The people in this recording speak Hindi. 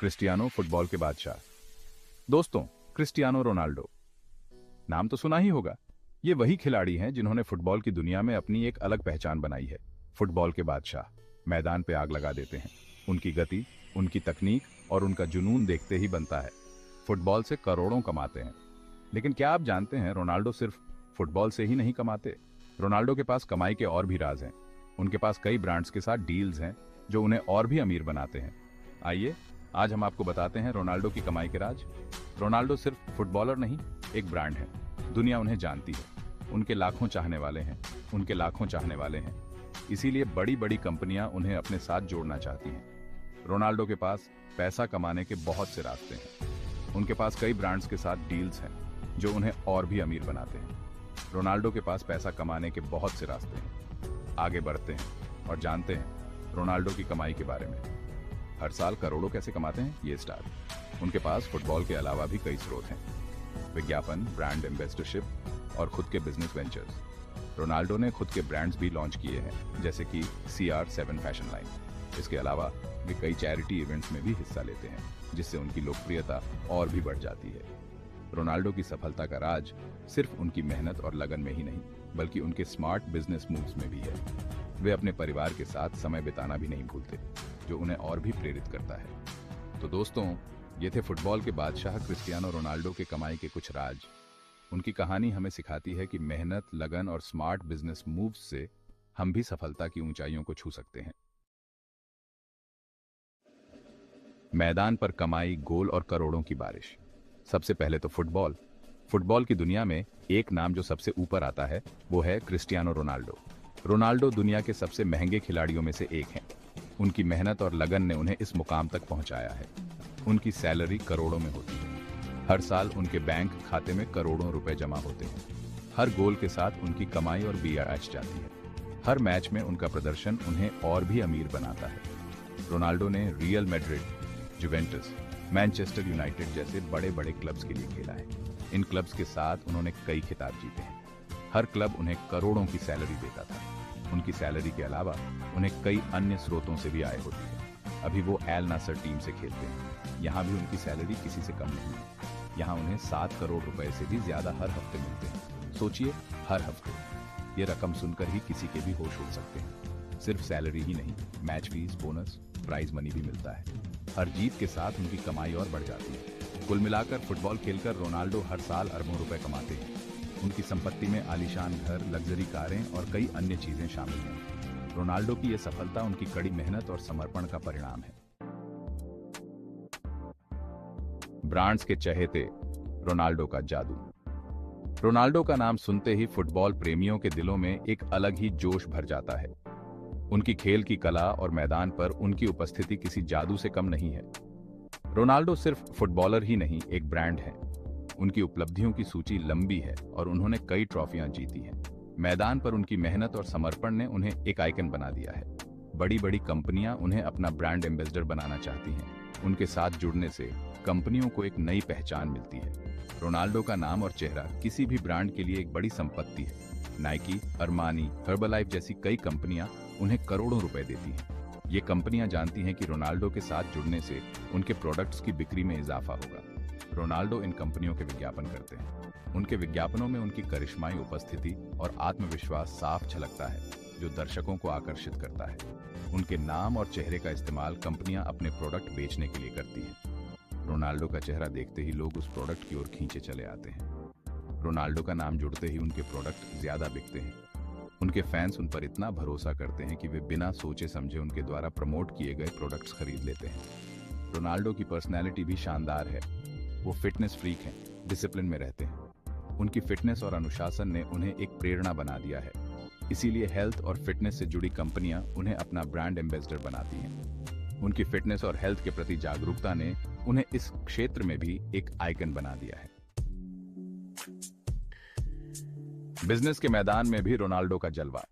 क्रिस्टियानो फुटबॉल के बादशाह। दोस्तों, क्रिस्टियानो रोनाल्डो नाम तो सुना ही होगा। ये वही खिलाड़ी हैं जिन्होंने फुटबॉल की दुनिया में अपनी एक अलग पहचान बनाई है। फुटबॉल के बादशाह मैदान पे आग लगा देते हैं। उनकी गति, उनकी तकनीक और उनका जुनून देखते ही बनता है। फुटबॉल से करोड़ों कमाते हैं। लेकिन क्या आप जानते हैं, रोनाल्डो सिर्फ फुटबॉल से ही नहीं कमाते। रोनाल्डो के पास कमाई के और भी राज हैं। उनके पास कई ब्रांड्स के साथ डील्स हैं जो उन्हें और भी अमीर बनाते हैं। आइए, आज हम आपको बताते हैं रोनाल्डो की कमाई के राज। रोनाल्डो सिर्फ फुटबॉलर नहीं, एक ब्रांड है। दुनिया उन्हें जानती है। उनके लाखों चाहने वाले हैं। उनके लाखों चाहने वाले हैं। इसीलिए बड़ी बड़ी कंपनियां उन्हें अपने साथ जोड़ना चाहती हैं। रोनाल्डो के पास पैसा कमाने के बहुत से रास्ते हैं। उनके पास कई ब्रांड्स के साथ डील्स हैं जो उन्हें और भी अमीर बनाते हैं। रोनाल्डो के पास पैसा कमाने के बहुत से रास्ते हैं। आगे बढ़ते हैं और जानते हैं रोनाल्डो की कमाई के बारे में। हर साल करोड़ों कैसे कमाते हैं ये स्टार। उनके पास फुटबॉल के अलावा भी कई स्रोत हैं। विज्ञापन, ब्रांड एम्बेसडरशिप और खुद के बिजनेस वेंचर्स। रोनाल्डो ने खुद के ब्रांड्स भी लॉन्च किए हैं, जैसे कि CR7 फैशन लाइन। इसके अलावा वे कई चैरिटी इवेंट्स में भी हिस्सा लेते हैं, जिससे उनकी लोकप्रियता और भी बढ़ जाती है। रोनाल्डो की सफलता का राज सिर्फ उनकी मेहनत और लगन में ही नहीं, बल्कि उनके स्मार्ट बिजनेस मूव्स में भी है। वे अपने परिवार के साथ समय बिताना भी नहीं भूलते, जो उन्हें और भी प्रेरित करता है। तो दोस्तों, ये थे फुटबॉल के बादशाह क्रिस्टियानो रोनाल्डो के कमाई के कुछ राज। उनकी कहानी हमें सिखाती है कि मेहनत, लगन और स्मार्ट बिजनेस मूव्स से हम भी सफलता की ऊंचाइयों को छू सकते हैं। मैदान पर कमाई, गोल और करोड़ों की बारिश। सबसे पहले तो फुटबॉल। फुटबॉल की दुनिया में एक नाम जो सबसे ऊपर आता है वो है क्रिस्टियानो रोनाल्डो। रोनाल्डो दुनिया के सबसे महंगे खिलाड़ियों में से एक हैं। उनकी मेहनत और लगन ने उन्हें इस मुकाम तक पहुंचाया है। उनकी सैलरी करोड़ों में होती है। हर साल उनके बैंक खाते में करोड़ों रुपए जमा होते हैं। हर गोल के साथ उनकी कमाई और ब्याज जाती है। हर मैच में उनका प्रदर्शन उन्हें और भी अमीर बनाता है। रोनाल्डो ने real Madrid, Juventus, Manchester United जैसे बड़े बड़े क्लब्स के लिए खेला है। इन क्लब्स के साथ उन्होंने कई खिताब जीते हैं। हर क्लब उन्हें करोड़ों की सैलरी देता था। उनकी सैलरी के अलावा उन्हें कई अन्य स्रोतों से भी आय होती है। अभी वो एल नासर टीम से खेलते हैं। यहाँ भी उनकी सैलरी किसी से कम नहीं है। यहाँ उन्हें 7 करोड़ रुपए से भी ज्यादा हर हफ्ते मिलते हैं। सोचिए, हर हफ्ते। ये रकम सुनकर ही किसी के भी होश उड़ सकते हैं। सिर्फ सैलरी ही नहीं, match fees, bonus, prize money भी मिलता है। हर जीत के साथ उनकी कमाई और बढ़ जाती है। कुल मिलाकर फुटबॉल खेलकर रोनाल्डो हर साल अरबों रुपए कमाते हैं। उनकी संपत्ति में आलीशान घर, लग्जरी कारें और कई अन्य चीजें शामिल हैं। रोनाल्डो की यह सफलता उनकी कड़ी मेहनत और समर्पण का परिणाम है। ब्रांड्स के चहेते, रोनाल्डो का जादू। रोनाल्डो का नाम सुनते ही फुटबॉल प्रेमियों के दिलों में एक अलग ही जोश भर जाता है। उनकी खेल की कला और मैदान पर उनकी उपस्थिति किसी जादू से कम नहीं है। रोनाल्डो सिर्फ फुटबॉलर ही नहीं, एक ब्रांड है। उनकी उपलब्धियों की सूची लंबी है और उन्होंने कई ट्रॉफियां जीती हैं। मैदान पर उनकी मेहनत और समर्पण ने उन्हें एक आइकन बना दिया है। बड़ी बड़ी कंपनियां उन्हें अपना ब्रांड एम्बेसडर बनाना चाहती हैं। उनके साथ जुड़ने से कंपनियों को एक नई पहचान मिलती है। रोनाल्डो का नाम और चेहरा किसी भी ब्रांड के लिए एक बड़ी संपत्ति है। नाइकी, अरमानी, हर्बलाइफ जैसी कई कंपनियां उन्हें करोड़ों रुपए देती हैं। ये कंपनियां जानती हैं कि रोनाल्डो के साथ जुड़ने से उनके प्रोडक्ट्स की बिक्री में इजाफा होगा। रोनाल्डो इन कंपनियों के विज्ञापन करते हैं। उनके विज्ञापनों में उनकी करिश्माई उपस्थिति और आत्मविश्वास साफ झलकता है, जो दर्शकों को आकर्षित करता है। उनके नाम और चेहरे का इस्तेमाल कंपनियां अपने प्रोडक्ट बेचने के लिए करती हैं। रोनाल्डो का चेहरा देखते ही लोग उस प्रोडक्ट की ओर खींचे चले आते हैं। रोनाल्डो का नाम जुड़ते ही उनके प्रोडक्ट ज्यादा बिकते हैं। उनके फैंस उन पर इतना भरोसा करते हैं कि वे बिना सोचे समझे उनके द्वारा प्रमोट किए गए प्रोडक्ट्स खरीद लेते हैं। रोनाल्डो की पर्सनैलिटी भी शानदार है। वो फिटनेस फ्रीक हैं, डिसिप्लिन में रहते हैं। उनकी फिटनेस और अनुशासन ने उन्हें एक प्रेरणा बना दिया है। इसीलिए हेल्थ और फिटनेस से जुड़ी कंपनियां उन्हें अपना ब्रांड एम्बेसडर बनाती हैं। उनकी फिटनेस और हेल्थ के प्रति जागरूकता ने उन्हें इस क्षेत्र में भी एक आइकन बना दिया है। बिजनेस के मैदान में भी रोनाल्डो का जलवा।